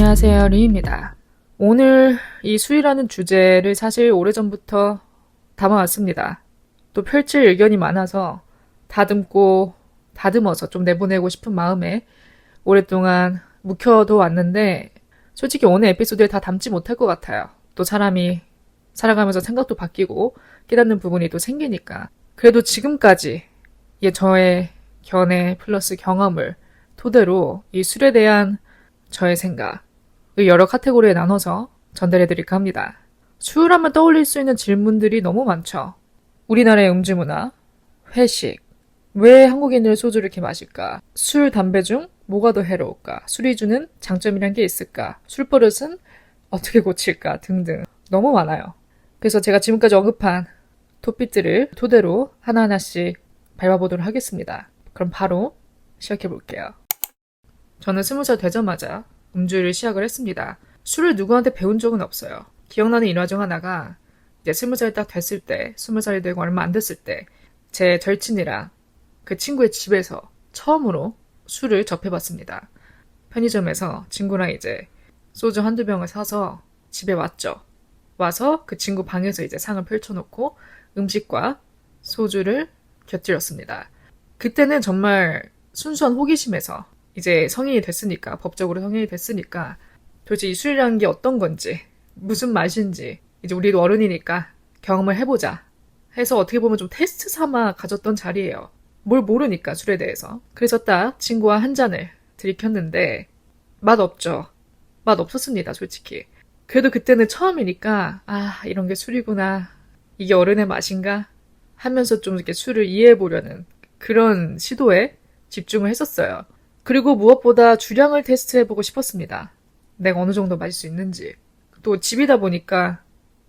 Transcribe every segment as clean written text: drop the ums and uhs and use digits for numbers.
안녕하세요, 리입니다. 오늘 이 술이라는 주제를 사실 오래전부터 담아왔습니다. 또 펼칠 의견이 많아서 다듬어서 좀 내보내고 싶은 마음에 오랫동안 묵혀도 왔는데 솔직히 오늘 에피소드에 다 담지 못할 것 같아요. 또 사람이 살아가면서 생각도 바뀌고 깨닫는 부분이 또 생기니까. 그래도 지금까지 저의 견해 플러스 경험을 토대로 이 술에 대한 저의 생각, 여러 카테고리에 나눠서 전달해드릴까 합니다. 술 하면 떠올릴 수 있는 질문들이 너무 많죠. 우리나라의 음주 문화, 회식, 왜 한국인들 소주를 이렇게 마실까? 술, 담배 중 뭐가 더 해로울까? 술이 주는 장점이란 게 있을까? 술버릇은 어떻게 고칠까? 등등 너무 많아요. 그래서 제가 지금까지 언급한 토픽들을 토대로 하나하나씩 밟아보도록 하겠습니다. 그럼 바로 시작해볼게요. 저는 20살 되자마자 음주를 시작을 했습니다. 술을 누구한테 배운 적은 없어요. 기억나는 일화 중 하나가 이제 20살 딱 됐을 때, 20살이 되고 얼마 안 됐을 때 제 절친이랑 그 친구의 집에서 처음으로 술을 접해봤습니다. 편의점에서 친구랑 이제 소주 한두 병을 사서 집에 왔죠. 와서 그 친구 방에서 이제 상을 펼쳐놓고 음식과 소주를 곁들였습니다. 그때는 정말 순수한 호기심에서 이제 성인이 됐으니까, 법적으로 성인이 됐으니까 도대체 이 술이라는 게 어떤 건지, 무슨 맛인지 이제 우리도 어른이니까 경험을 해보자 해서 어떻게 보면 좀 테스트 삼아 가졌던 자리예요. 뭘 모르니까 술에 대해서. 그래서 딱 친구와 한 잔을 들이켰는데 맛 없죠. 맛 없었습니다, 솔직히. 그래도 그때는 처음이니까 이런 게 술이구나, 이게 어른의 맛인가 하면서 좀 이렇게 술을 이해해보려는 그런 시도에 집중을 했었어요. 그리고 무엇보다 주량을 테스트해보고 싶었습니다. 내가 어느 정도 마실 수 있는지. 또 집이다 보니까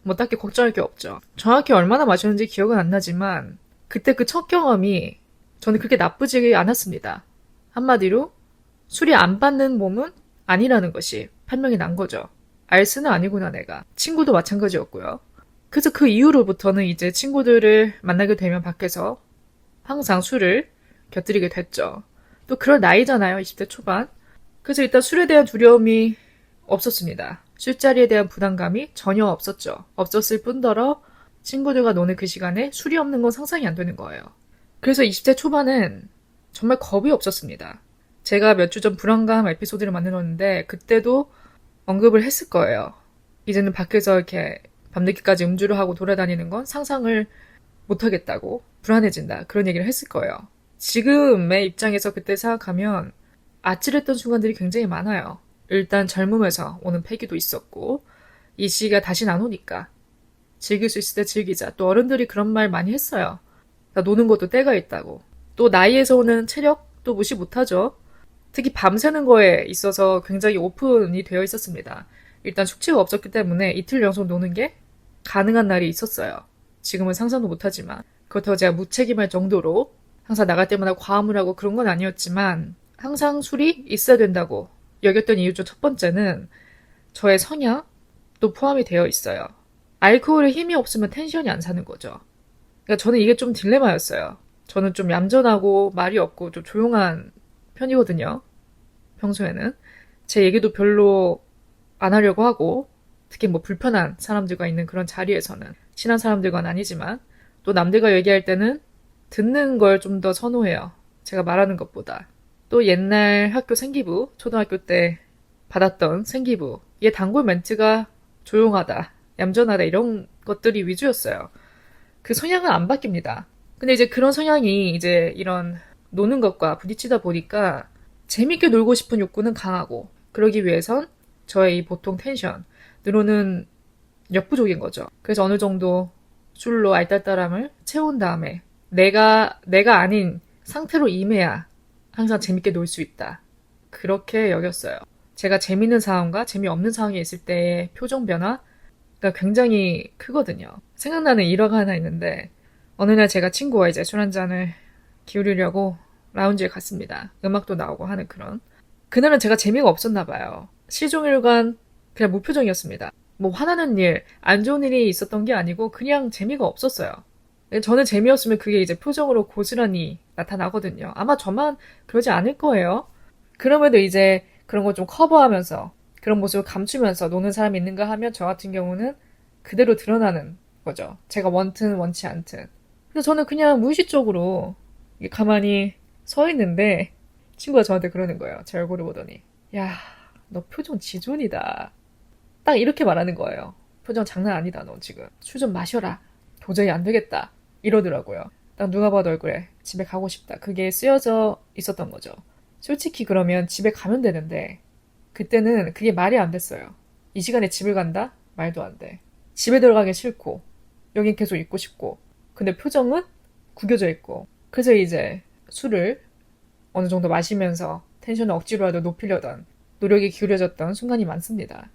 뭐 딱히 걱정할 게 없죠. 정확히 얼마나 마셨는지 기억은 안 나지만 그때 그 첫 경험이 저는 그렇게 나쁘지 않았습니다. 한마디로 술이 안 받는 몸은 아니라는 것이 판명이 난 거죠. 알스는 아니구나 내가. 친구도 마찬가지였고요. 그래서 그 이후로부터는 이제 친구들을 만나게 되면 밖에서 항상 술을 곁들이게 됐죠. 또 그런 나이잖아요, 20대 초반. 그래서 일단 술에 대한 두려움이 없었습니다. 술자리에 대한 부담감이 전혀 없었죠. 없었을 뿐더러 친구들과 노는 그 시간에 술이 없는 건 상상이 안 되는 거예요. 그래서 20대 초반은 정말 겁이 없었습니다. 제가 몇 주 전 불안감 에피소드를 만들었는데 그때도 언급을 했을 거예요. 이제는 밖에서 이렇게 밤늦게까지 음주를 하고 돌아다니는 건 상상을 못하겠다고, 불안해진다, 그런 얘기를 했을 거예요. 지금의 입장에서 그때 생각하면 아찔했던 순간들이 굉장히 많아요. 일단 젊음에서 오는 패기도 있었고 이 시기가 다시는 안 오니까 즐길 수 있을 때 즐기자. 또 어른들이 그런 말 많이 했어요. 노는 것도 때가 있다고. 또 나이에서 오는 체력도 무시 못하죠. 특히 밤새는 거에 있어서 굉장히 오픈이 되어 있었습니다. 일단 숙취가 없었기 때문에 이틀 연속 노는 게 가능한 날이 있었어요. 지금은 상상도 못하지만. 그렇다고 제가 무책임할 정도로 항상 나갈 때마다 과음을 하고 그런 건 아니었지만 항상 술이 있어야 된다고 여겼던 이유 중 첫 번째는 저의 성향도 포함이 되어 있어요. 알코올에 힘이 없으면 텐션이 안 사는 거죠. 그러니까 저는 이게 좀 딜레마였어요. 저는 좀 얌전하고 말이 없고 좀 조용한 편이거든요. 평소에는. 제 얘기도 별로 안 하려고 하고, 특히 뭐 불편한 사람들과 있는 그런 자리에서는, 친한 사람들과는 아니지만 또 남들과 얘기할 때는 듣는 걸 좀 더 선호해요. 제가 말하는 것보다. 또 옛날 학교 생기부, 초등학교 때 받았던 생기부, 이게 단골 멘트가 조용하다, 얌전하다 이런 것들이 위주였어요. 그 성향은 안 바뀝니다. 근데 이제 그런 성향이 이제 이런 노는 것과 부딪히다 보니까 재밌게 놀고 싶은 욕구는 강하고, 그러기 위해선 저의 이 보통 텐션으로는 역부족인 거죠. 그래서 어느 정도 술로 알딸딸함을 채운 다음에 내가 아닌 상태로 임해야 항상 재밌게 놀 수 있다, 그렇게 여겼어요. 제가 재밌는 상황과 재미없는 상황에 있을 때의 표정 변화가 굉장히 크거든요. 생각나는 일화가 하나 있는데, 어느 날 제가 친구와 이제 술 한 잔을 기울이려고 라운지에 갔습니다. 음악도 나오고 하는 그런. 그날은 제가 재미가 없었나 봐요. 시종일관 그냥 무표정이었습니다. 뭐 화나는 일, 안 좋은 일이 있었던 게 아니고 그냥 재미가 없었어요. 저는 재미없으면 그게 이제 표정으로 고스란히 나타나거든요. 아마 저만 그러지 않을 거예요. 그럼에도 이제 그런 거 좀 커버하면서 그런 모습을 감추면서 노는 사람이 있는가 하면 저 같은 경우는 그대로 드러나는 거죠. 제가 원튼 원치 않든. 그래서 저는 그냥 무의식적으로 가만히 서 있는데 친구가 저한테 그러는 거예요. 제 얼굴을 보더니. 야, 너 표정 지존이다. 딱 이렇게 말하는 거예요. 표정 장난 아니다, 너 지금. 술 좀 마셔라. 도저히 안 되겠다. 이러더라고요. 딱 누가 봐도 얼굴에 집에 가고 싶다. 그게 쓰여져 있었던 거죠. 솔직히 그러면 집에 가면 되는데 그때는 그게 말이 안 됐어요. 이 시간에 집을 간다? 말도 안 돼. 집에 들어가기 싫고 여긴 계속 있고 싶고 근데 표정은 구겨져 있고 그래서 이제 술을 어느 정도 마시면서 텐션을 억지로라도 높이려던 노력이 기울여졌던 순간이 많습니다.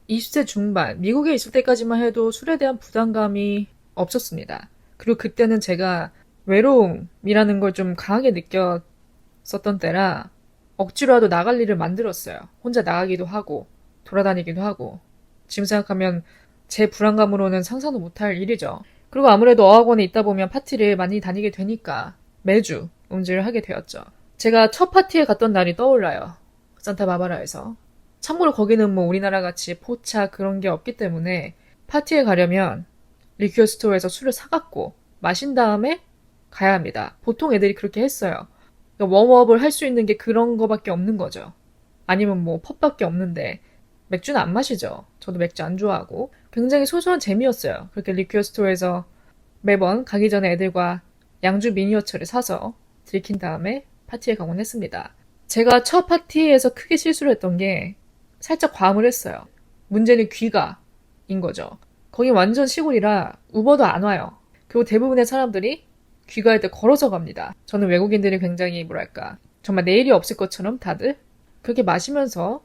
20대 중반, 미국에 있을 때까지만 해도 술에 대한 부담감이 없었습니다. 그리고 그때는 제가 외로움이라는 걸 좀 강하게 느꼈었던 때라 억지로라도 나갈 일을 만들었어요. 혼자 나가기도 하고 돌아다니기도 하고 지금 생각하면 제 불안감으로는 상상도 못할 일이죠. 그리고 아무래도 어학원에 있다 보면 파티를 많이 다니게 되니까 매주 음주를 하게 되었죠. 제가 첫 파티에 갔던 날이 떠올라요. 산타바바라에서. 참고로 거기는 뭐 우리나라 같이 포차 그런 게 없기 때문에 파티에 가려면 리큐어 스토어에서 술을 사갖고 마신 다음에 가야 합니다. 보통 애들이 그렇게 했어요. 그러니까 웜업을 할 수 있는 게 그런 거밖에 없는 거죠. 아니면 뭐 펍밖에 없는데 맥주는 안 마시죠. 저도 맥주 안 좋아하고 굉장히 소소한 재미였어요. 그렇게 리큐어 스토어에서 매번 가기 전에 애들과 양주 미니어처를 사서 들킨 다음에 파티에 가곤 했습니다. 제가 첫 파티에서 크게 실수를 했던 게 살짝 과음을 했어요. 문제는 귀가인 거죠. 거기 완전 시골이라 우버도 안 와요. 그리고 대부분의 사람들이 귀가할 때 걸어서 갑니다. 저는 외국인들이 굉장히 뭐랄까 정말 내일이 없을 것처럼 다들 그렇게 마시면서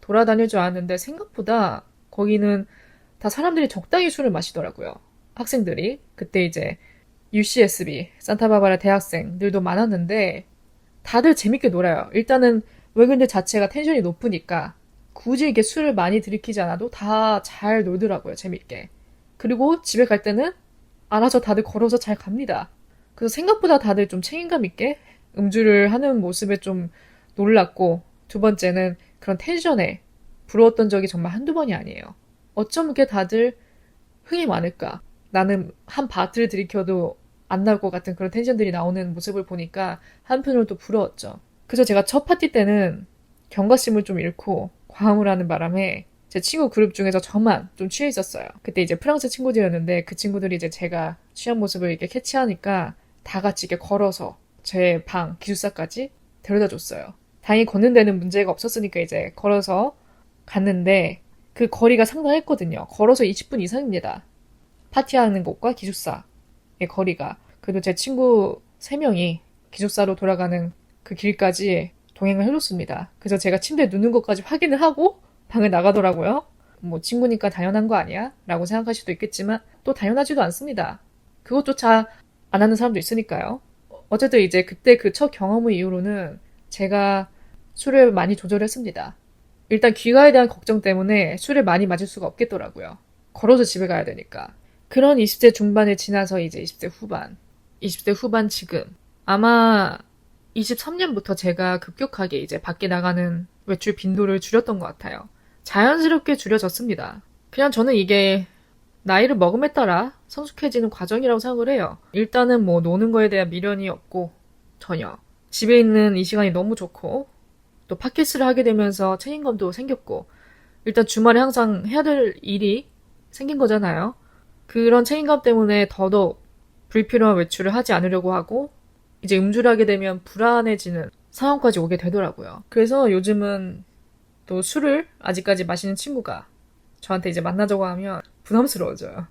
돌아다닐 줄 알았는데 생각보다 거기는 다 사람들이 적당히 술을 마시더라고요. 학생들이 그때 이제 UCSB 산타바바라 대학생들도 많았는데 다들 재밌게 놀아요. 일단은 외국인들 자체가 텐션이 높으니까 굳이 이렇게 술을 많이 들이키지 않아도 다 잘 놀더라고요. 재밌게. 그리고 집에 갈 때는 알아서 다들 걸어서 잘 갑니다. 그래서 생각보다 다들 좀 책임감 있게 음주를 하는 모습에 좀 놀랐고 두 번째는 그런 텐션에 부러웠던 적이 정말 한두 번이 아니에요. 어쩜 이렇게 다들 흥이 많을까? 나는 한 바트를 들이켜도 안 나올 것 같은 그런 텐션들이 나오는 모습을 보니까 한편으로 또 부러웠죠. 그래서 제가 첫 파티 때는 경각심을 좀 잃고 과음을 하는 바람에 제 친구 그룹 중에서 저만 좀 취해 있었어요. 그때 이제 프랑스 친구들이었는데 그 친구들이 이제 제가 취한 모습을 이렇게 캐치하니까 다 같이 이렇게 걸어서 제 방 기숙사까지 데려다 줬어요. 다행히 걷는 데는 문제가 없었으니까 이제 걸어서 갔는데 그 거리가 상당했거든요. 걸어서 20분 이상입니다. 파티하는 곳과 기숙사의 거리가. 그래도 제 친구 3명이 기숙사로 돌아가는 그 길까지 동행을 해줬습니다. 그래서 제가 침대에 눕는 것까지 확인을 하고 방을 나가더라고요. 뭐 친구니까 당연한 거 아니야? 라고 생각할 수도 있겠지만 또 당연하지도 않습니다. 그것조차 안 하는 사람도 있으니까요. 어쨌든 이제 그때 그 첫 경험을 이후로는 제가 술을 많이 조절했습니다. 일단 귀가에 대한 걱정 때문에 술을 많이 마실 수가 없겠더라고요. 걸어서 집에 가야 되니까. 그런 20대 중반을 지나서 이제 20대 후반. 20대 후반 지금. 아마 23년부터 제가 급격하게 이제 밖에 나가는 외출 빈도를 줄였던 것 같아요. 자연스럽게 줄여졌습니다. 그냥 저는 이게 나이를 먹음에 따라 성숙해지는 과정이라고 생각을 해요. 일단은 뭐 노는 거에 대한 미련이 없고 전혀. 집에 있는 이 시간이 너무 좋고 또 팟캐스트를 하게 되면서 책임감도 생겼고 일단 주말에 항상 해야 될 일이 생긴 거잖아요. 그런 책임감 때문에 더더욱 불필요한 외출을 하지 않으려고 하고 이제 음주를 하게 되면 불안해지는 상황까지 오게 되더라고요. 그래서 요즘은 또 술을 아직까지 마시는 친구가 저한테 이제 만나자고 하면 부담스러워져요.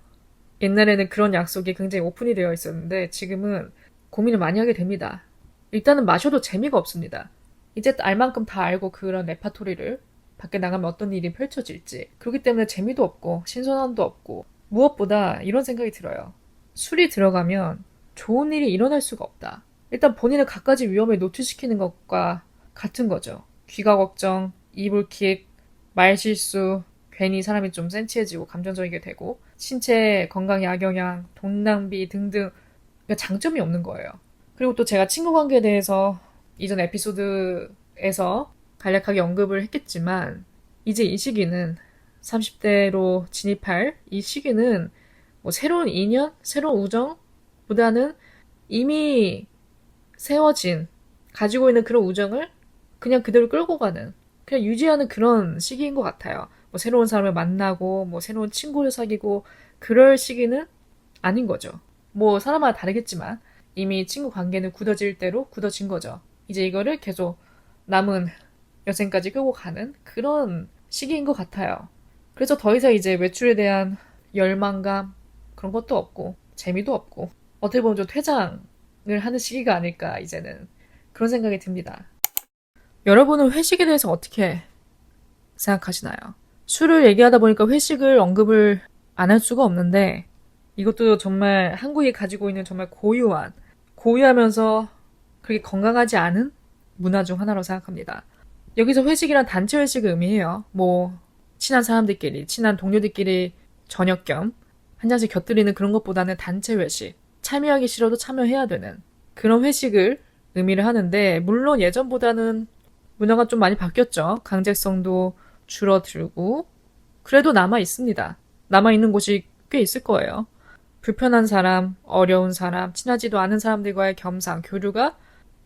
옛날에는 그런 약속이 굉장히 오픈이 되어 있었는데 지금은 고민을 많이 하게 됩니다. 일단은 마셔도 재미가 없습니다. 이제 알 만큼 다 알고 그런 레파토리를 밖에 나가면 어떤 일이 펼쳐질지. 그렇기 때문에 재미도 없고 신선함도 없고 무엇보다 이런 생각이 들어요. 술이 들어가면 좋은 일이 일어날 수가 없다. 일단 본인을 갖가지 위험에 노출시키는 것과 같은 거죠. 귀가 걱정, 이불킥, 말실수, 괜히 사람이 좀 센치해지고 감정적이게 되고 신체 건강에 악영향, 돈 낭비 등등 그러니까 장점이 없는 거예요. 그리고 또 제가 친구 관계에 대해서 이전 에피소드에서 간략하게 언급을 했겠지만 이제 이 시기는 30대로 진입할 이 시기는 뭐 새로운 인연, 새로운 우정보다는 이미 세워진, 가지고 있는 그런 우정을 그냥 그대로 끌고 가는, 그냥 유지하는 그런 시기인 것 같아요. 뭐 새로운 사람을 만나고, 뭐 새로운 친구를 사귀고, 그럴 시기는 아닌 거죠. 뭐 사람마다 다르겠지만, 이미 친구 관계는 굳어질 대로 굳어진 거죠. 이제 이거를 계속 남은 여생까지 끌고 가는 그런 시기인 것 같아요. 그래서 더 이상 이제 외출에 대한 열망감, 그런 것도 없고, 재미도 없고, 어떻게 보면 좀 퇴장을 하는 시기가 아닐까, 이제는. 그런 생각이 듭니다. 여러분은 회식에 대해서 어떻게 생각하시나요? 술을 얘기하다 보니까 회식을 언급을 안 할 수가 없는데, 이것도 정말 한국이 가지고 있는 정말 고유하면서 그렇게 건강하지 않은 문화 중 하나로 생각합니다. 여기서 회식이란 단체 회식을 의미해요. 뭐 친한 사람들끼리, 친한 동료들끼리 저녁 겸 한 잔씩 곁들이는 그런 것보다는 단체 회식, 참여하기 싫어도 참여해야 되는 그런 회식을 의미를 하는데, 물론 예전보다는 문화가 좀 많이 바뀌었죠. 강제성도 줄어들고, 그래도 남아 있습니다. 남아 있는 곳이 꽤 있을 거예요. 불편한 사람, 어려운 사람, 친하지도 않은 사람들과의 겸상, 교류가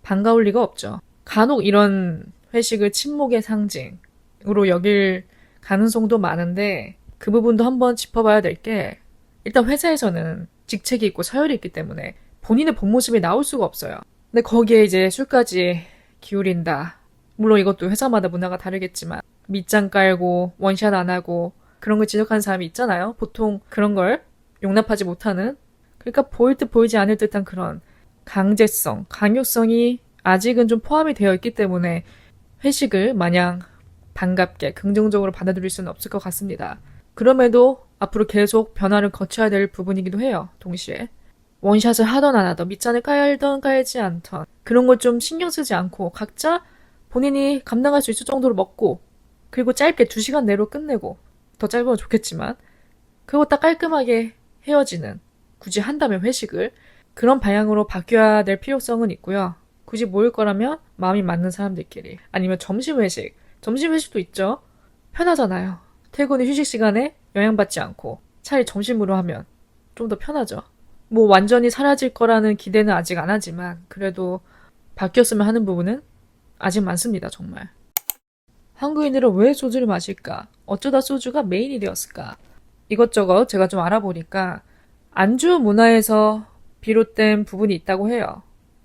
반가울 리가 없죠. 간혹 이런 회식을 친목의 상징으로 여길 가능성도 많은데, 그 부분도 한번 짚어봐야 될 게, 일단 회사에서는 직책이 있고 서열이 있기 때문에 본인의 본 모습이 나올 수가 없어요. 근데 거기에 이제 술까지 기울인다. 물론 이것도 회사마다 문화가 다르겠지만, 밑장 깔고 원샷 안 하고 그런 걸 지적하는 사람이 있잖아요. 보통 그런 걸 용납하지 못하는, 그러니까 보일 듯 보이지 않을 듯한 그런 강제성, 강요성이 아직은 좀 포함이 되어 있기 때문에 회식을 마냥 반갑게 긍정적으로 받아들일 수는 없을 것 같습니다. 그럼에도 앞으로 계속 변화를 거쳐야 될 부분이기도 해요. 동시에 원샷을 하던 안 하던, 밑잔을 깔던 깔지 않던, 그런 걸 좀 신경 쓰지 않고 각자 본인이 감당할 수 있을 정도로 먹고, 그리고 짧게 2시간 내로 끝내고, 더 짧으면 좋겠지만, 그리고 딱 깔끔하게 헤어지는, 굳이 한다면 회식을 그런 방향으로 바뀌어야 될 필요성은 있고요. 굳이 모일 거라면 마음이 맞는 사람들끼리, 아니면 점심 회식도 있죠. 편하잖아요. 퇴근 후 휴식 시간에 영향받지 않고 차라리 점심으로 하면 좀 더 편하죠. 뭐 완전히 사라질 거라는 기대는 아직 안 하지만, 그래도 바뀌었으면 하는 부분은 아직 많습니다. 정말. 한국인들은 왜 소주를 마실까? 어쩌다 소주가 메인이 되었을까? 이것저것 제가 좀 알아보니까 안주 문화에서 비롯된 부분이 있다고 해요.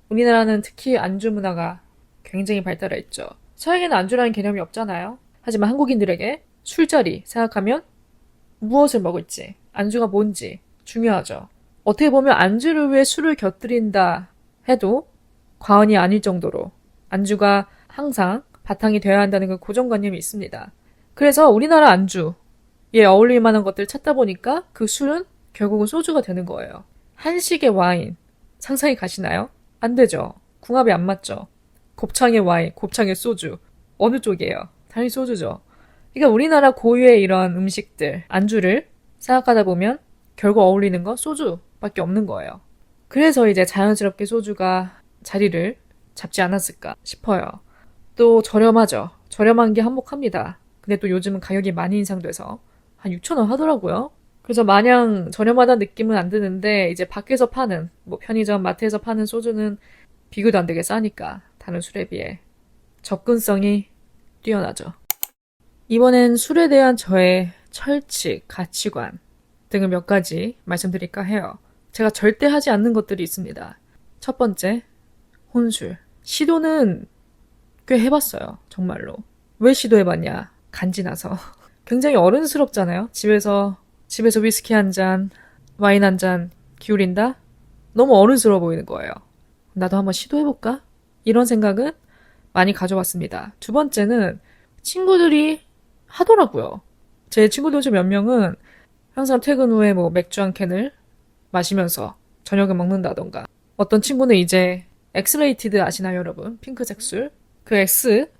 우리나라는 특히 안주 문화가 굉장히 발달해 있죠. 서양에는 안주라는 개념이 없잖아요. 하지만 한국인들에게 술자리 생각하면 무엇을 먹을지, 안주가 뭔지 중요하죠. 어떻게 보면 안주를 위해 술을 곁들인다 해도 과언이 아닐 정도로 안주가 항상 바탕이 되어야 한다는 그 고정관념이 있습니다. 그래서 우리나라 안주에 어울릴 만한 것들을 찾다 보니까 그 술은 결국은 소주가 되는 거예요. 한식의 와인 상상이 가시나요? 안 되죠. 궁합이 안 맞죠. 곱창의 와인, 곱창의 소주, 어느 쪽이에요? 당연히 소주죠. 그러니까 우리나라 고유의 이런 음식들, 안주를 생각하다 보면 결국 어울리는 건 소주밖에 없는 거예요. 그래서 이제 자연스럽게 소주가 자리를 잡지 않았을까 싶어요. 또 저렴하죠. 저렴한 게 한몫합니다. 근데 또 요즘은 가격이 많이 인상돼서 한 6,000원 하더라고요. 그래서 마냥 저렴하다는 느낌은 안 드는데, 이제 밖에서 파는, 뭐 편의점, 마트에서 파는 소주는 비교도 안 되게 싸니까 다른 술에 비해 접근성이 뛰어나죠. 이번엔 술에 대한 저의 철칙, 가치관 등을 몇 가지 말씀드릴까 해요. 제가 절대 하지 않는 것들이 있습니다. 첫 번째, 혼술. 시도는 꽤 해봤어요. 정말로. 왜 시도해봤냐? 간지나서. 굉장히 어른스럽잖아요. 집에서 위스키 한 잔, 와인 한 잔 기울인다? 너무 어른스러워 보이는 거예요. 나도 한번 시도해볼까? 이런 생각은 많이 가져왔습니다. 두 번째는 친구들이 하더라고요. 제 친구들 중 몇 명은 항상 퇴근 후에 뭐 맥주 한 캔을 마시면서 저녁을 먹는다던가, 어떤 친구는 이제 엑스레이티드 아시나요, 여러분? 핑크색 술. 그 X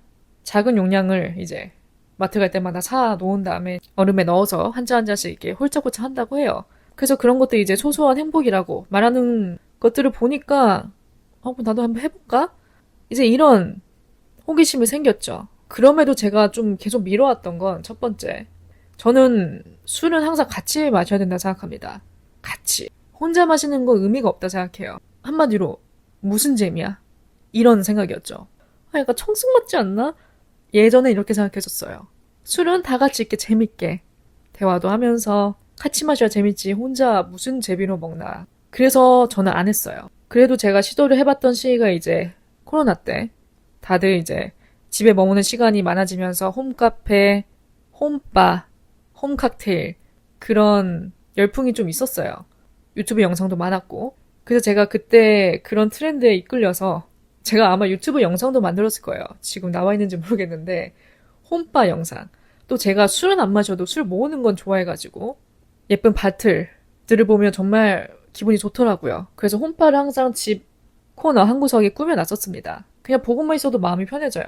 작은 용량을 이제 마트 갈 때마다 사 놓은 다음에 얼음에 넣어서 한 잔 한 잔씩 이렇게 홀짝홀짝 한다고 해요. 그래서 그런 것도 이제 소소한 행복이라고 말하는 것들을 보니까 나도 한번 해볼까? 이제 이런 호기심이 생겼죠. 그럼에도 제가 좀 계속 미뤄왔던 건 첫 번째. 저는 술은 항상 같이 마셔야 된다 생각합니다. 같이. 혼자 마시는 건 의미가 없다 생각해요. 한마디로 무슨 재미야? 이런 생각이었죠. 그러니까 청승 맞지 않나? 예전에 이렇게 생각했었어요. 술은 다 같이 이렇게 재밌게 대화도 하면서 같이 마셔야 재밌지 혼자 무슨 재미로 먹나. 그래서 저는 안 했어요. 그래도 제가 시도를 해봤던 시기가 이제 코로나 때 다들 이제 집에 머무는 시간이 많아지면서 홈카페, 홈바, 홈칵테일 그런 열풍이 좀 있었어요. 유튜브 영상도 많았고. 그래서 제가 그때 그런 트렌드에 이끌려서 제가 아마 유튜브 영상도 만들었을 거예요. 지금 나와 있는지 모르겠는데 홈바 영상. 또 제가 술은 안 마셔도 술 모으는 건 좋아해가지고 예쁜 밭들을 보면 정말 기분이 좋더라고요. 그래서 홈바를 항상 집 코너 한 구석에 꾸며놨었습니다. 그냥 보고만 있어도 마음이 편해져요.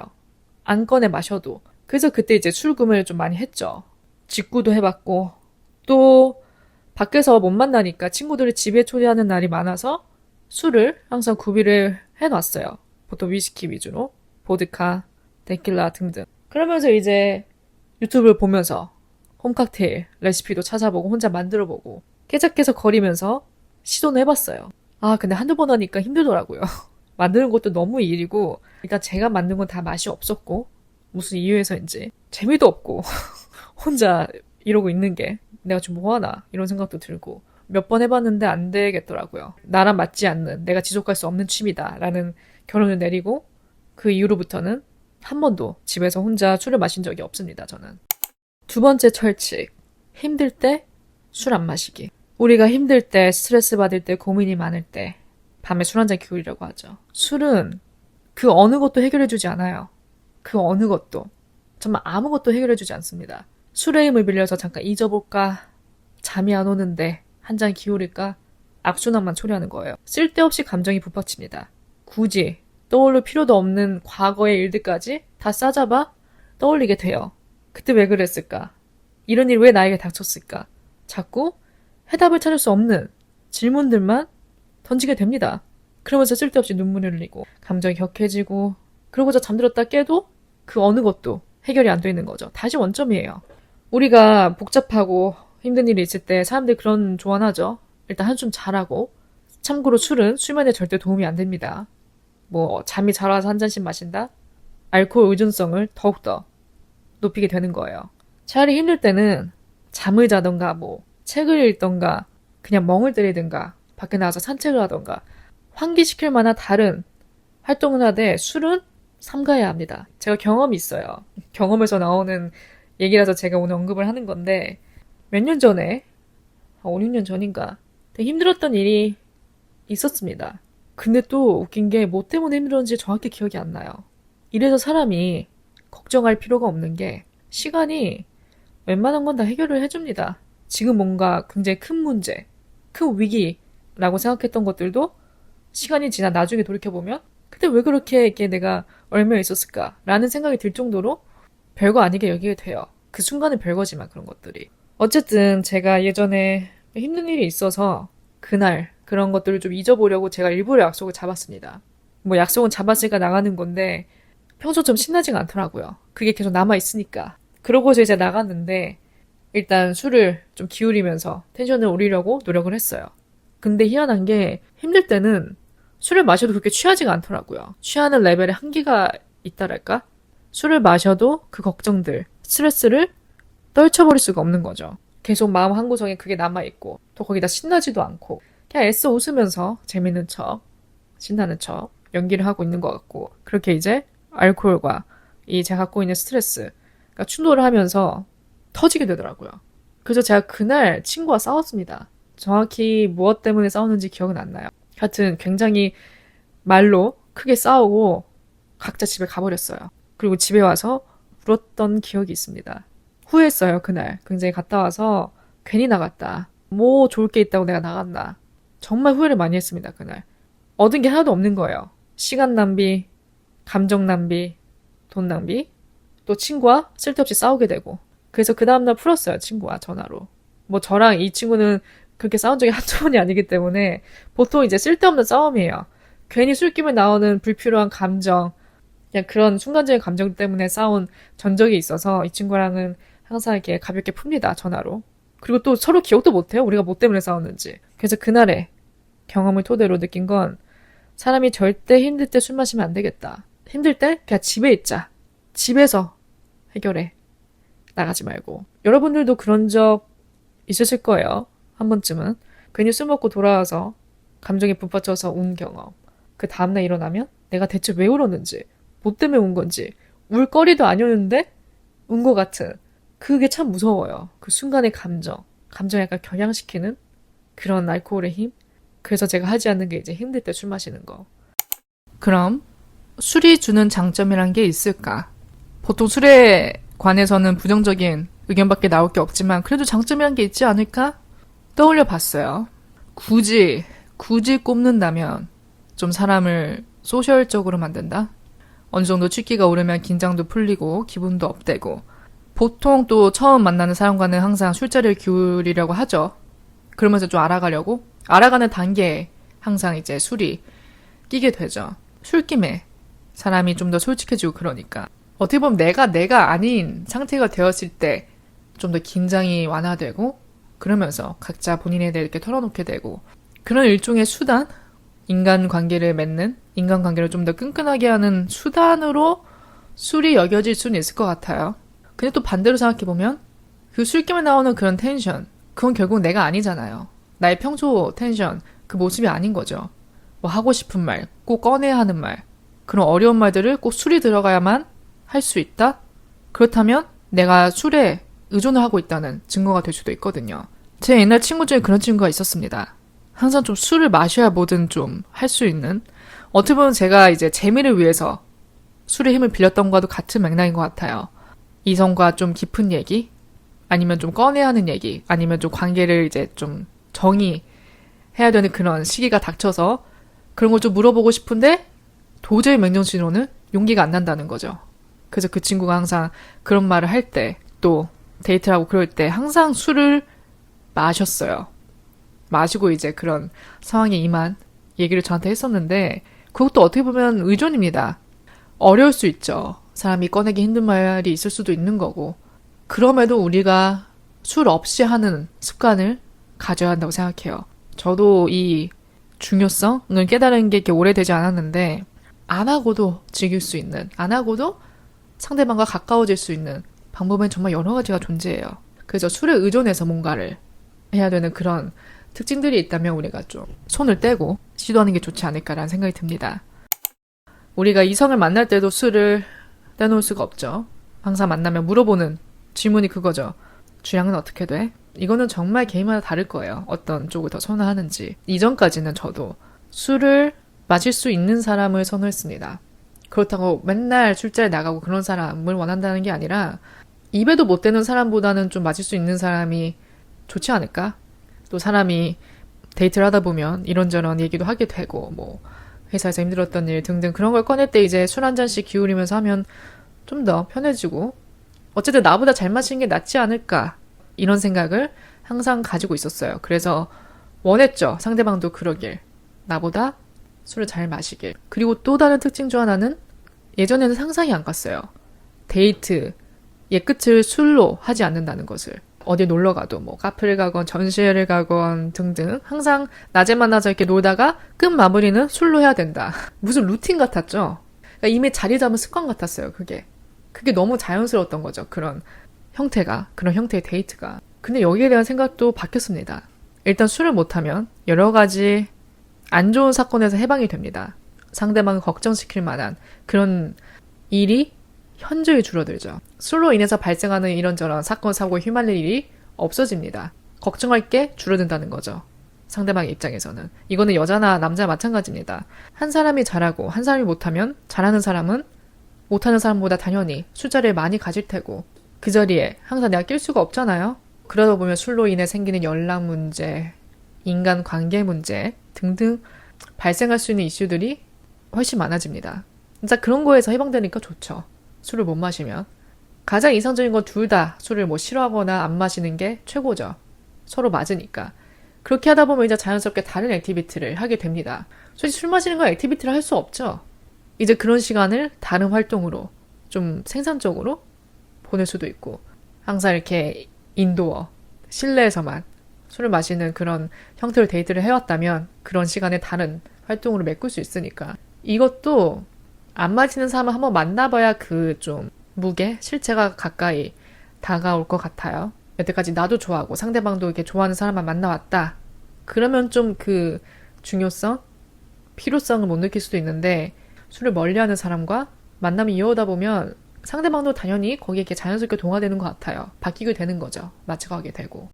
안 꺼내 마셔도. 그래서 그때 이제 술금을 좀 많이 했죠. 직구도 해봤고 또 밖에서 못 만나니까 친구들을 집에 초대하는 날이 많아서 술을 항상 구비를 해놨어요. 보통 위스키 위주로 보드카, 데킬라 등등. 그러면서 이제 유튜브를 보면서 홈칵테일 레시피도 찾아보고 혼자 만들어보고 깨작깨작 거리면서 시도는 해봤어요. 아 근데 한두 번 하니까 힘들더라고요. 만드는 것도 너무 일이고 일단 제가 만든 건 다 맛이 없었고 무슨 이유에서인지 재미도 없고 혼자 이러고 있는 게 내가 좀 뭐하나 이런 생각도 들고 몇 번 해봤는데 안 되겠더라고요. 나랑 맞지 않는 내가 지속할 수 없는 취미다 라는 결론을 내리고 그 이후로부터는 한 번도 집에서 혼자 술을 마신 적이 없습니다. 저는. 두 번째 철칙. 힘들 때 술 안 마시기. 우리가 힘들 때, 스트레스 받을 때, 고민이 많을 때 밤에 술 한잔 기울이라고 하죠. 술은 그 어느 것도 해결해주지 않아요. 그 어느 것도. 정말 아무것도 해결해주지 않습니다. 술의 힘을 빌려서 잠깐 잊어볼까? 잠이 안 오는데 한 잔 기울일까? 악순환만 초래하는 거예요. 쓸데없이 감정이 북받칩니다. 굳이 떠올릴 필요도 없는 과거의 일들까지 다 싸잡아 떠올리게 돼요. 그때 왜 그랬을까? 이런 일 왜 나에게 닥쳤을까? 자꾸 해답을 찾을 수 없는 질문들만 던지게 됩니다. 그러면서 쓸데없이 눈물을 흘리고 감정이 격해지고 그러고자 잠들었다 깨도 그 어느 것도 해결이 안 되는 거죠. 다시 원점이에요. 우리가 복잡하고 힘든 일이 있을 때 사람들이 그런 조언하죠. 일단 한숨 자라고. 참고로 술은 수면에 절대 도움이 안 됩니다. 뭐 잠이 잘 와서 한 잔씩 마신다? 알코올 의존성을 더욱더 높이게 되는 거예요. 차라리 힘들 때는 잠을 자던가 뭐 책을 읽던가 그냥 멍을 때리든가 밖에 나가서 산책을 하던가 환기시킬 만한 다른 활동을 하되 술은 삼가야 합니다. 제가 경험이 있어요. 경험에서 나오는 얘기라서 제가 오늘 언급을 하는 건데 몇 년 전에 5, 6년 전인가 되게 힘들었던 일이 있었습니다. 근데 또 웃긴 게 뭐 때문에 힘들었는지 정확히 기억이 안 나요. 이래서 사람이 걱정할 필요가 없는 게 시간이 웬만한 건 다 해결을 해줍니다. 지금 뭔가 굉장히 큰 문제, 큰 위기라고 생각했던 것들도 시간이 지나 나중에 돌이켜보면 그때 왜 그렇게 이렇게 내가 얼마나 있었을까 라는 생각이 들 정도로 별거 아니게 여기게 돼요. 그 순간은 별거지만 그런 것들이. 어쨌든 제가 예전에 힘든 일이 있어서 그날 그런 것들을 좀 잊어보려고 제가 일부러 약속을 잡았습니다. 뭐 약속은 잡았으니까 나가는 건데 평소처럼 신나지가 않더라고요. 그게 계속 남아있으니까. 그러고서 이제 나갔는데 일단 술을 좀 기울이면서 텐션을 올리려고 노력을 했어요. 근데 희한한 게 힘들 때는 술을 마셔도 그렇게 취하지가 않더라고요. 취하는 레벨에 한계가 있다랄까? 술을 마셔도 그 걱정들, 스트레스를 떨쳐버릴 수가 없는 거죠. 계속 마음 한구석에 그게 남아있고 또 거기다 신나지도 않고 그냥 애써 웃으면서 재밌는 척, 신나는 척 연기를 하고 있는 것 같고 그렇게 이제 알코올과 이 제가 갖고 있는 스트레스가 충돌을 하면서 터지게 되더라고요. 그래서 제가 그날 친구와 싸웠습니다. 정확히 무엇 때문에 싸웠는지 기억은 안 나요. 하여튼 굉장히 말로 크게 싸우고 각자 집에 가버렸어요. 그리고 집에 와서 울었던 기억이 있습니다. 후회했어요, 그날. 굉장히 갔다 와서 괜히 나갔다. 뭐 좋을 게 있다고 내가 나갔나. 정말 후회를 많이 했습니다, 그날. 얻은 게 하나도 없는 거예요. 시간 낭비, 감정 낭비, 돈 낭비, 또 친구와 쓸데없이 싸우게 되고. 그래서 그 다음날 풀었어요, 친구와 전화로. 뭐 저랑 이 친구는 그렇게 싸운 적이 한두 번이 아니기 때문에 보통 이제 쓸데없는 싸움이에요. 괜히 술김에 나오는 불필요한 감정, 그냥 그런 순간적인 감정 때문에 싸운 전적이 있어서 이 친구랑은 항상 이렇게 가볍게 풉니다, 전화로. 그리고 또 서로 기억도 못해요, 우리가 뭐 때문에 싸웠는지. 그래서 그날의 경험을 토대로 느낀 건 사람이 절대 힘들 때 술 마시면 안 되겠다. 힘들 때 그냥 집에 있자. 집에서 해결해. 나가지 말고. 여러분들도 그런 적 있으실 거예요. 한 번쯤은. 괜히 술 먹고 돌아와서 감정에 북받쳐서 운 경험. 그 다음날 일어나면 내가 대체 왜 울었는지, 뭐 때문에 운 건지, 울 거리도 아니었는데 운 것 같은. 그게 참 무서워요. 그 순간의 감정. 감정 약간 겨냥시키는 그런 알코올의 힘. 그래서 제가 하지 않는 게 이제 힘들 때 술 마시는 거. 그럼 술이 주는 장점이란 게 있을까? 보통 술에 관해서는 부정적인 의견밖에 나올 게 없지만 그래도 장점이란 게 있지 않을까? 떠올려 봤어요. 굳이 꼽는다면 좀 사람을 소셜적으로 만든다? 어느 정도 취기가 오르면 긴장도 풀리고 기분도 업되고 보통 또 처음 만나는 사람과는 항상 술자리를 기울이려고 하죠. 그러면서 좀 알아가는 단계에 항상 이제 술이 끼게 되죠. 술김에 사람이 좀 더 솔직해지고 그러니까. 어떻게 보면 내가 아닌 상태가 되었을 때 좀 더 긴장이 완화되고 그러면서 각자 본인에 대해 이렇게 털어놓게 되고 그런 일종의 수단? 인간관계를 좀 더 끈끈하게 하는 수단으로 술이 여겨질 수는 있을 것 같아요. 근데 또 반대로 생각해보면 그 술김에 나오는 그런 텐션, 그건 결국 내가 아니잖아요. 나의 평소 텐션, 그 모습이 아닌 거죠. 뭐 하고 싶은 말, 꼭 꺼내야 하는 말, 그런 어려운 말들을 꼭 술이 들어가야만 할 수 있다? 그렇다면 내가 술에 의존을 하고 있다는 증거가 될 수도 있거든요. 제 옛날 친구 중에 그런 친구가 있었습니다. 항상 좀 술을 마셔야 뭐든 좀 할 수 있는, 어떻게 보면 제가 이제 재미를 위해서 술의 힘을 빌렸던 것과도 같은 맥락인 것 같아요. 이성과 좀 깊은 얘기, 아니면 좀 꺼내야 하는 얘기, 아니면 좀 관계를 이제 좀 정의해야 되는 그런 시기가 닥쳐서 그런 걸 좀 물어보고 싶은데 도저히 맹정신으로는 용기가 안 난다는 거죠. 그래서 그 친구가 항상 그런 말을 할 때, 또 데이트를 하고 그럴 때 항상 술을 마셨어요. 마시고 이제 그런 상황에 임한 얘기를 저한테 했었는데 그것도 어떻게 보면 의존입니다. 어려울 수 있죠. 사람이 꺼내기 힘든 말이 있을 수도 있는 거고 그럼에도 우리가 술 없이 하는 습관을 가져야 한다고 생각해요. 저도 이 중요성을 깨달은 게 이렇게 오래되지 않았는데 안 하고도 즐길 수 있는, 안 하고도 상대방과 가까워질 수 있는 방법은 정말 여러 가지가 존재해요. 그래서 술에 의존해서 뭔가를 해야 되는 그런 특징들이 있다면 우리가 좀 손을 떼고 시도하는 게 좋지 않을까라는 생각이 듭니다. 우리가 이성을 만날 때도 술을 떼놓을 수가 없죠. 항상 만나면 물어보는 질문이 그거죠. 주량은 어떻게 돼? 이거는 정말 개인마다 다를 거예요. 어떤 쪽을 더 선호하는지. 이전까지는 저도 술을 마실 수 있는 사람을 선호했습니다. 그렇다고 맨날 술자리에 나가고 그런 사람을 원한다는 게 아니라 입에도 못 대는 사람보다는 좀 마실 수 있는 사람이 좋지 않을까? 또 사람이 데이트를 하다 보면 이런저런 얘기도 하게 되고 뭐 회사에서 힘들었던 일 등등 그런 걸 꺼낼 때 이제 술 한 잔씩 기울이면서 하면 좀 더 편해지고 어쨌든 나보다 잘 마시는 게 낫지 않을까 이런 생각을 항상 가지고 있었어요. 그래서 원했죠. 상대방도 그러길. 나보다 술을 잘 마시길. 그리고 또 다른 특징 중 하나는 예전에는 상상이 안 갔어요. 데이트의 끝을 술로 하지 않는다는 것을. 어디 놀러 가도 뭐 카페를 가건 전시회를 가건 등등 항상 낮에 만나서 이렇게 놀다가 끝 마무리는 술로 해야 된다. 무슨 루틴 같았죠. 그러니까 이미 자리 잡은 습관 같았어요. 그게 너무 자연스러웠던 거죠. 그런 형태의 데이트가. 근데 여기에 대한 생각도 바뀌었습니다. 일단 술을 못하면 여러 가지 안 좋은 사건에서 해방이 됩니다. 상대방을 걱정시킬 만한 그런 일이 현저히 줄어들죠. 술로 인해서 발생하는 이런저런 사건, 사고에 휘말릴 일이 없어집니다. 걱정할 게 줄어든다는 거죠. 상대방의 입장에서는. 이거는 여자나 남자 마찬가지입니다. 한 사람이 잘하고 한 사람이 못하면 잘하는 사람은 못하는 사람보다 당연히 술자리를 많이 가질 테고 그 자리에 항상 내가 낄 수가 없잖아요. 그러다 보면 술로 인해 생기는 연락 문제, 인간관계 문제 등등 발생할 수 있는 이슈들이 훨씬 많아집니다. 진짜 그런 거에서 해방되니까 좋죠. 술을 못 마시면. 가장 이상적인 건 둘 다 술을 뭐 싫어하거나 안 마시는 게 최고죠. 서로 맞으니까. 그렇게 하다 보면 이제 자연스럽게 다른 액티비티를 하게 됩니다. 솔직히 술 마시는 건 액티비티를 할 수 없죠. 이제 그런 시간을 다른 활동으로 좀 생산적으로 보낼 수도 있고, 항상 이렇게 인도어, 실내에서만 술을 마시는 그런 형태로 데이트를 해왔다면 그런 시간에 다른 활동으로 메꿀 수 있으니까, 이것도 안 마시는 사람을 한번 만나봐야 그 좀 무게, 실체가 가까이 다가올 것 같아요. 여태까지 나도 좋아하고 상대방도 이렇게 좋아하는 사람만 만나왔다. 그러면 좀 그 중요성, 필요성을 못 느낄 수도 있는데, 술을 멀리하는 사람과 만남이 이어오다 보면 상대방도 당연히 거기에 이렇게 자연스럽게 동화되는 것 같아요. 바뀌게 되는 거죠. 맞춰가게 되고.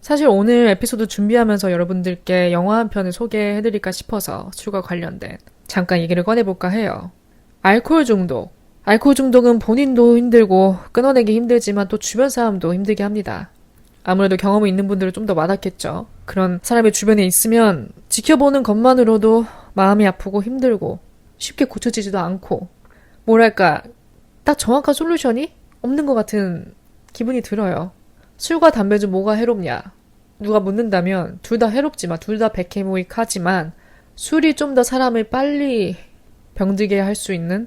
사실 오늘 에피소드 준비하면서 여러분들께 영화 한 편을 소개해드릴까 싶어서 술과 관련된 잠깐 얘기를 꺼내볼까 해요. 알코올 중독. 알코올 중독은 본인도 힘들고 끊어내기 힘들지만 또 주변 사람도 힘들게 합니다. 아무래도 경험이 있는 분들은 좀 더 와닿겠죠. 그런 사람이 주변에 있으면 지켜보는 것만으로도 마음이 아프고 힘들고 쉽게 고쳐지지도 않고, 뭐랄까, 딱 정확한 솔루션이 없는 것 같은 기분이 들어요. 술과 담배 중 뭐가 해롭냐? 누가 묻는다면 둘 다 해롭지만, 둘 다 백해무익하지만 술이 좀 더 사람을 빨리 병들게 할 수 있는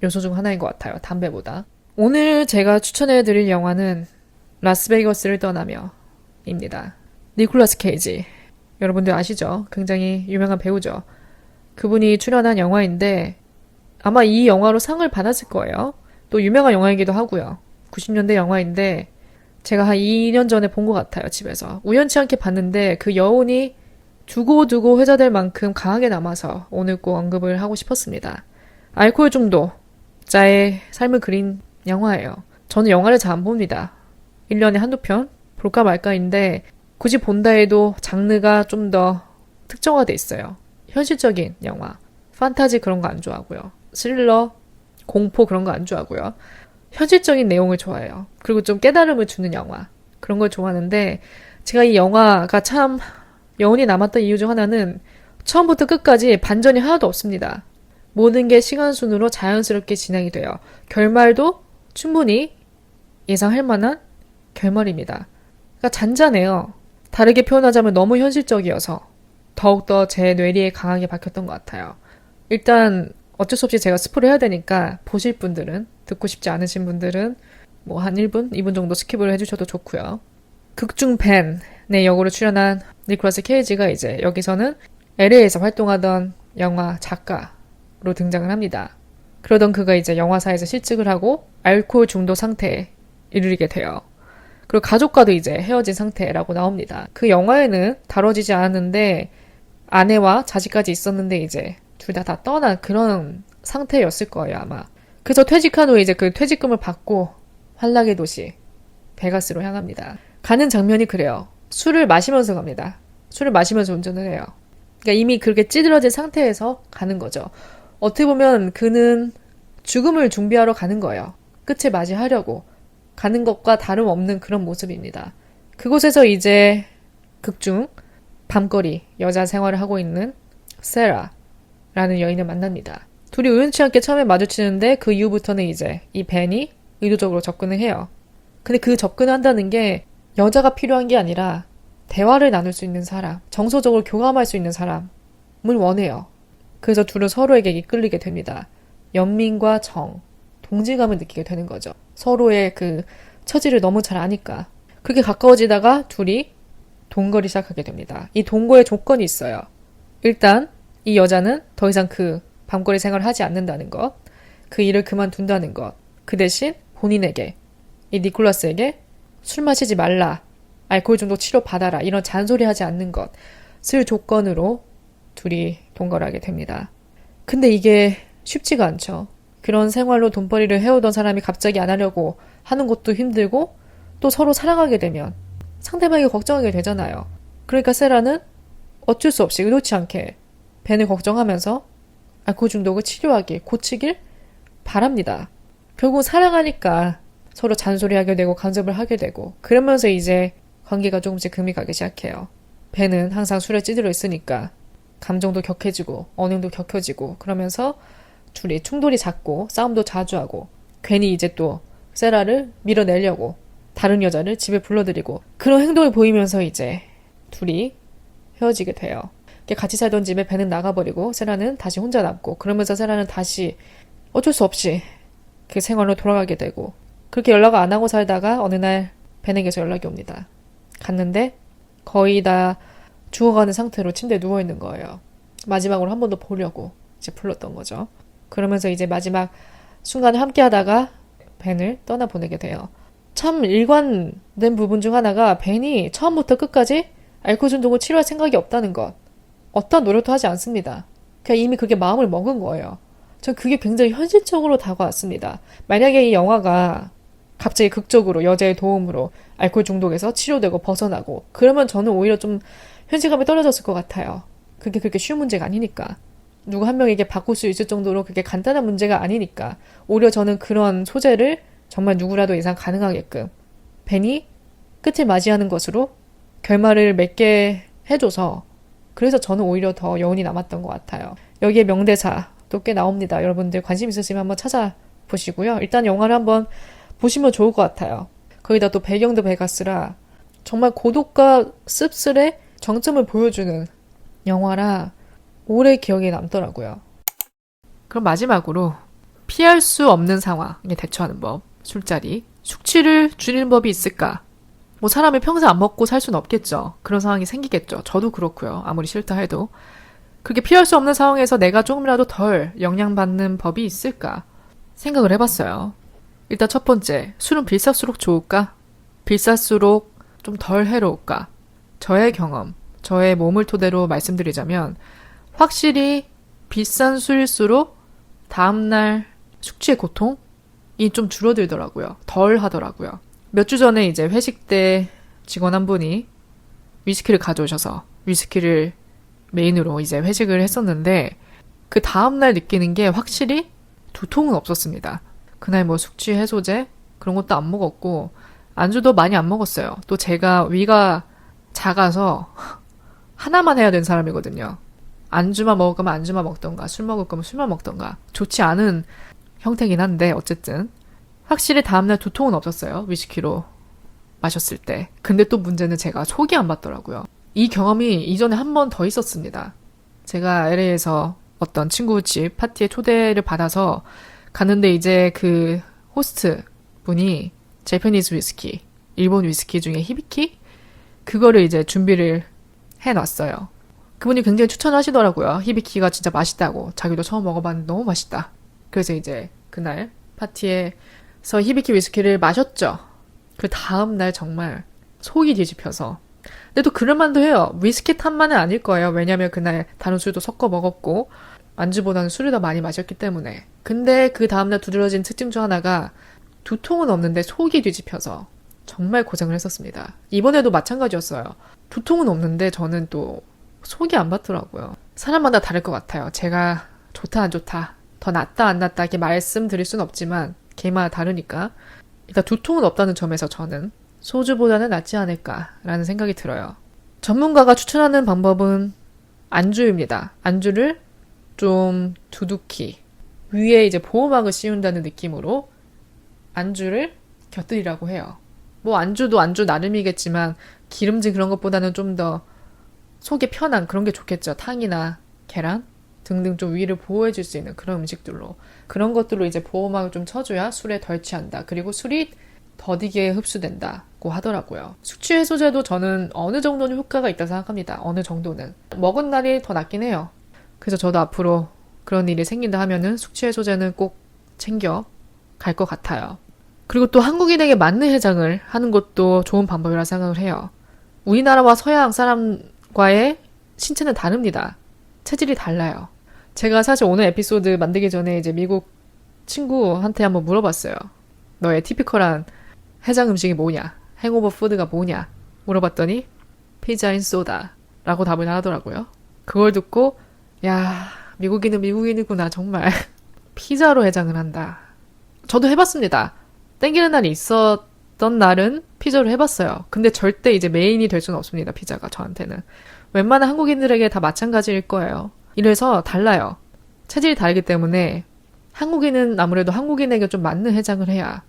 요소 중 하나인 것 같아요. 담배보다. 오늘 제가 추천해드릴 영화는 라스베이거스를 떠나며 입니다. 니콜라스 케이지. 여러분들 아시죠? 굉장히 유명한 배우죠. 그분이 출연한 영화인데 아마 이 영화로 상을 받았을 거예요. 또 유명한 영화이기도 하고요. 90년대 영화인데 제가 한 2년 전에 본 것 같아요. 집에서. 우연치 않게 봤는데 그 여운이 두고두고 회자될 만큼 강하게 남아서 오늘 꼭 언급을 하고 싶었습니다. 알코올 중독자의 삶을 그린 영화예요. 저는 영화를 잘 안 봅니다. 1년에 한두 편 볼까 말까인데 굳이 본다 해도 장르가 좀 더 특정화돼 있어요. 현실적인 영화, 판타지 그런 거 안 좋아하고요. 스릴러, 공포 그런 거 안 좋아하고요. 현실적인 내용을 좋아해요. 그리고 좀 깨달음을 주는 영화, 그런 걸 좋아하는데, 제가 이 영화가 참 여운이 남았던 이유 중 하나는 처음부터 끝까지 반전이 하나도 없습니다. 모든 게 시간순으로 자연스럽게 진행이 돼요. 결말도 충분히 예상할 만한 결말입니다. 그러니까 잔잔해요. 다르게 표현하자면 너무 현실적이어서 더욱더 제 뇌리에 강하게 박혔던 것 같아요. 일단 어쩔 수 없이 제가 스포를 해야 되니까 보실 분들은, 듣고 싶지 않으신 분들은 뭐 한 1분, 2분 정도 스킵을 해주셔도 좋고요. 극중 벤의 역으로 출연한 니콜라스 케이지가 이제 여기서는 LA에서 활동하던 영화 작가로 등장을 합니다. 그러던 그가 이제 영화사에서 실직을 하고 알코올 중독 상태에 이르게 돼요. 그리고 가족과도 이제 헤어진 상태라고 나옵니다. 그 영화에는 다뤄지지 않았는데 아내와 자식까지 있었는데 이제 둘 다 떠난 그런 상태였을 거예요, 아마. 그래서 퇴직한 후에 이제 그 퇴직금을 받고 환락의 도시 베가스로 향합니다. 가는 장면이 그래요. 술을 마시면서 갑니다. 술을 마시면서 운전을 해요. 그러니까 이미 그렇게 찌들어진 상태에서 가는 거죠. 어떻게 보면 그는 죽음을 준비하러 가는 거예요. 끝을 맞이하려고 가는 것과 다름없는 그런 모습입니다. 그곳에서 이제 극중 밤거리 여자 생활을 하고 있는 세라라는 여인을 만납니다. 둘이 우연치 않게 처음에 마주치는데 그 이후부터는 이제 이 벤이 의도적으로 접근을 해요. 근데 그 접근을 한다는 게 여자가 필요한 게 아니라 대화를 나눌 수 있는 사람, 정서적으로 교감할 수 있는 사람을 원해요. 그래서 둘은 서로에게 이끌리게 됩니다. 연민과 정, 동질감을 느끼게 되는 거죠. 서로의 그 처지를 너무 잘 아니까. 그렇게 가까워지다가 둘이 동거를 시작하게 됩니다. 이 동거에 조건이 있어요. 일단 이 여자는 더 이상 그 밤거리 생활을 하지 않는다는 것, 그 일을 그만둔다는 것, 그 대신 본인에게, 이 니콜라스에게 술 마시지 말라, 알코올 중독 치료 받아라, 이런 잔소리 하지 않는 것을 조건으로 둘이 동거를 하게 됩니다. 근데 이게 쉽지가 않죠. 그런 생활로 돈벌이를 해오던 사람이 갑자기 안 하려고 하는 것도 힘들고, 또 서로 사랑하게 되면 상대방이 걱정하게 되잖아요. 그러니까 세라는 어쩔 수 없이 의도치 않게 벤을 걱정하면서 알코올 중독을 치료하길, 고치길 바랍니다. 결국 사랑하니까 서로 잔소리하게 되고 간섭을 하게 되고, 그러면서 이제 관계가 조금씩 금이 가기 시작해요. 벤은 항상 술에 찌들어 있으니까 감정도 격해지고 언행도 격해지고, 그러면서 둘이 충돌이 잦고 싸움도 자주 하고, 괜히 이제 또 세라를 밀어내려고 다른 여자를 집에 불러들이고, 그런 행동을 보이면서 이제 둘이 헤어지게 돼요. 같이 살던 집에 벤은 나가버리고 세라는 다시 혼자 남고, 그러면서 세라는 다시 어쩔 수 없이 그 생활로 돌아가게 되고, 그렇게 연락을 안 하고 살다가 어느 날 벤에게서 연락이 옵니다. 갔는데 거의 다 죽어가는 상태로 침대에 누워있는 거예요. 마지막으로 한 번 더 보려고 이제 불렀던 거죠. 그러면서 이제 마지막 순간을 함께 하다가 벤을 떠나보내게 돼요. 참 일관된 부분 중 하나가 벤이 처음부터 끝까지 알코올 중독을 치료할 생각이 없다는 것. 어떤 노력도 하지 않습니다. 그냥 이미 그게 마음을 먹은 거예요. 전 그게 굉장히 현실적으로 다가왔습니다. 만약에 이 영화가 갑자기 극적으로 여자의 도움으로 알코올 중독에서 치료되고 벗어나고, 그러면 저는 오히려 좀 현실감이 떨어졌을 것 같아요. 그게 그렇게 쉬운 문제가 아니니까. 누구 한 명에게 바꿀 수 있을 정도로 그게 간단한 문제가 아니니까. 오히려 저는 그런 소재를 정말 누구라도 예상 가능하게끔 벤이 끝을 맞이하는 것으로 결말을 맺게 해줘서, 그래서 저는 오히려 더 여운이 남았던 것 같아요. 여기에 명대사도 꽤 나옵니다. 여러분들 관심 있으시면 한번 찾아보시고요. 일단 영화를 한번 보시면 좋을 것 같아요. 거기다 또 배경도 베가스라 정말 고독과 씁쓸의 정점을 보여주는 영화라 오래 기억에 남더라고요. 그럼 마지막으로 피할 수 없는 상황에 대처하는 법, 술자리, 숙취를 줄이는 법이 있을까? 뭐 사람이 평생 안 먹고 살 수는 없겠죠. 그런 상황이 생기겠죠. 저도 그렇고요. 아무리 싫다 해도. 그렇게 피할 수 없는 상황에서 내가 조금이라도 덜 영향받는 법이 있을까? 생각을 해봤어요. 일단 첫 번째, 술은 빌쌀수록 좋을까? 빌쌀수록 좀 덜 해로울까? 저의 경험, 저의 몸을 토대로 말씀드리자면 확실히 비싼 술일수록 다음날 숙취의 고통이 좀 줄어들더라고요. 덜 하더라고요. 몇 주 전에 이제 회식 때 직원 한 분이 위스키를 가져오셔서 위스키를 메인으로 이제 회식을 했었는데, 그 다음날 느끼는 게 확실히 두통은 없었습니다. 그날 뭐 숙취 해소제 그런 것도 안 먹었고 안주도 많이 안 먹었어요. 또 제가 위가 작아서 하나만 해야 되는 사람이거든요. 안주만 먹을 거면 안주만 먹던가 술 먹을 거면 술만 먹던가. 좋지 않은 형태긴 한데 어쨌든 확실히 다음날 두통은 없었어요. 위스키로 마셨을 때. 근데 또 문제는 제가 속이 안 받더라고요. 이 경험이 이전에 한 번 더 있었습니다. 제가 LA에서 어떤 친구 집 파티에 초대를 받아서 갔는데 이제 그 호스트 분이 재패니즈 위스키, 일본 위스키 중에 히비키? 그거를 이제 준비를 해놨어요. 그분이 굉장히 추천을 하시더라고요. 히비키가 진짜 맛있다고. 자기도 처음 먹어봤는데 너무 맛있다. 그래서 이제 그날 파티에서 히비키 위스키를 마셨죠. 그 다음날 정말 속이 뒤집혀서. 근데 또 그럴만도 해요. 위스키 탓만은 아닐 거예요. 왜냐면 그날 다른 술도 섞어 먹었고 안주보다는 술을 더 많이 마셨기 때문에. 근데 그 다음날 두드러진 특징 중 하나가 두통은 없는데 속이 뒤집혀서 정말 고생을 했었습니다. 이번에도 마찬가지였어요. 두통은 없는데 저는 또 속이 안 받더라고요. 사람마다 다를 것 같아요. 제가 좋다 안 좋다, 더 낫다 안 낫다 이렇게 말씀드릴 순 없지만 개마다 다르니까 일단 두통은 없다는 점에서 저는 소주보다는 낫지 않을까라는 생각이 들어요. 전문가가 추천하는 방법은 안주입니다. 안주를 좀 두둑히 위에 이제 보호막을 씌운다는 느낌으로 안주를 곁들이라고 해요. 뭐 안주도 안주 나름이겠지만 기름진 그런 것보다는 좀 더 속이 편한 그런 게 좋겠죠. 탕이나 계란 등등 좀 위를 보호해줄 수 있는 그런 음식들로. 그런 것들로 이제 보호막을 좀 쳐줘야 술에 덜 취한다. 그리고 술이 더디게 흡수된다고 하더라고요. 숙취 해소제도 저는 어느 정도는 효과가 있다고 생각합니다. 어느 정도는. 먹은 날이 더 낫긴 해요. 그래서 저도 앞으로 그런 일이 생긴다 하면은 숙취 해소제는 꼭 챙겨 갈 것 같아요. 그리고 또 한국인에게 맞는 해장을 하는 것도 좋은 방법이라 생각을 해요. 우리나라와 서양 사람과의 신체는 다릅니다. 체질이 달라요. 제가 사실 오늘 에피소드 만들기 전에 이제 미국 친구한테 한번 물어봤어요. 너의 티피컬한 해장 음식이 뭐냐? 행오버 푸드가 뭐냐? 물어봤더니 피자인 소다 라고 답을 하더라고요. 그걸 듣고 야, 미국인은 미국인이구나 정말. 피자로 해장을 한다. 저도 해봤습니다. 땡기는 날이 있었던 날은 피자로 해봤어요. 근데 절대 이제 메인이 될 수는 없습니다. 피자가 저한테는. 웬만한 한국인들에게 다 마찬가지일 거예요. 이래서 달라요. 체질이 다르기 때문에 한국인은 아무래도 한국인에게 좀 맞는 해장을 해야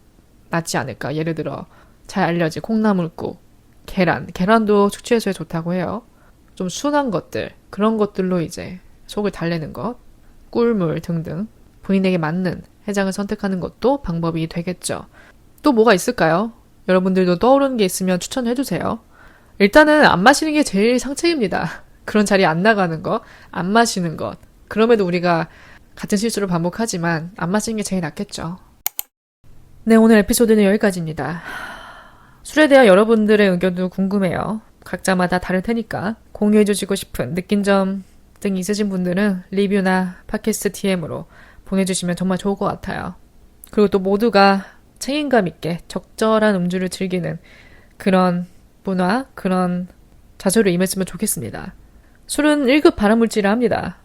낫지 않을까. 예를 들어 잘 알려진 콩나물국, 계란도 숙취 해소에 좋다고 해요. 좀 순한 것들, 그런 것들로 이제 속을 달래는 것, 꿀물 등등 본인에게 맞는 해장을 선택하는 것도 방법이 되겠죠. 또 뭐가 있을까요? 여러분들도 떠오르는 게 있으면 추천해주세요. 일단은 안 마시는 게 제일 상책입니다. 그런 자리에 안 나가는 것, 안 마시는 것. 그럼에도 우리가 같은 실수를 반복하지만 안 마시는 게 제일 낫겠죠. 네, 오늘 에피소드는 여기까지입니다. 술에 대한 여러분들의 의견도 궁금해요. 각자마다 다를 테니까 공유해주시고 싶은 느낀 점 등 있으신 분들은 리뷰나 팟캐스트 DM으로 보내주시면 정말 좋을 것 같아요. 그리고 또 모두가 책임감 있게 적절한 음주를 즐기는 그런 문화, 그런 자세로 임했으면 좋겠습니다. 술은 1급 발암물질을 합니다.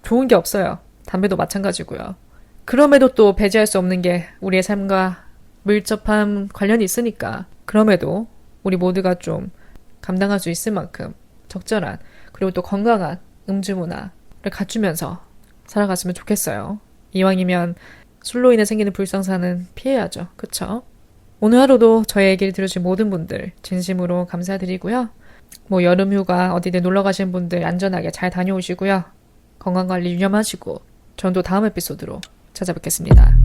좋은 게 없어요. 담배도 마찬가지고요. 그럼에도 또 배제할 수 없는 게 우리의 삶과 밀접한 관련이 있으니까 그럼에도 우리 모두가 좀 감당할 수 있을 만큼 적절한 그리고 또 건강한 음주 문화를 갖추면서 살아갔으면 좋겠어요. 이왕이면 술로 인해 생기는 불상사는 피해야죠. 그쵸? 오늘 하루도 저의 얘기를 들으신 모든 분들 진심으로 감사드리고요. 뭐 여름휴가 어디든 놀러 가신 분들 안전하게 잘 다녀오시고요. 건강관리 유념하시고 전 또 다음 에피소드로 찾아뵙겠습니다.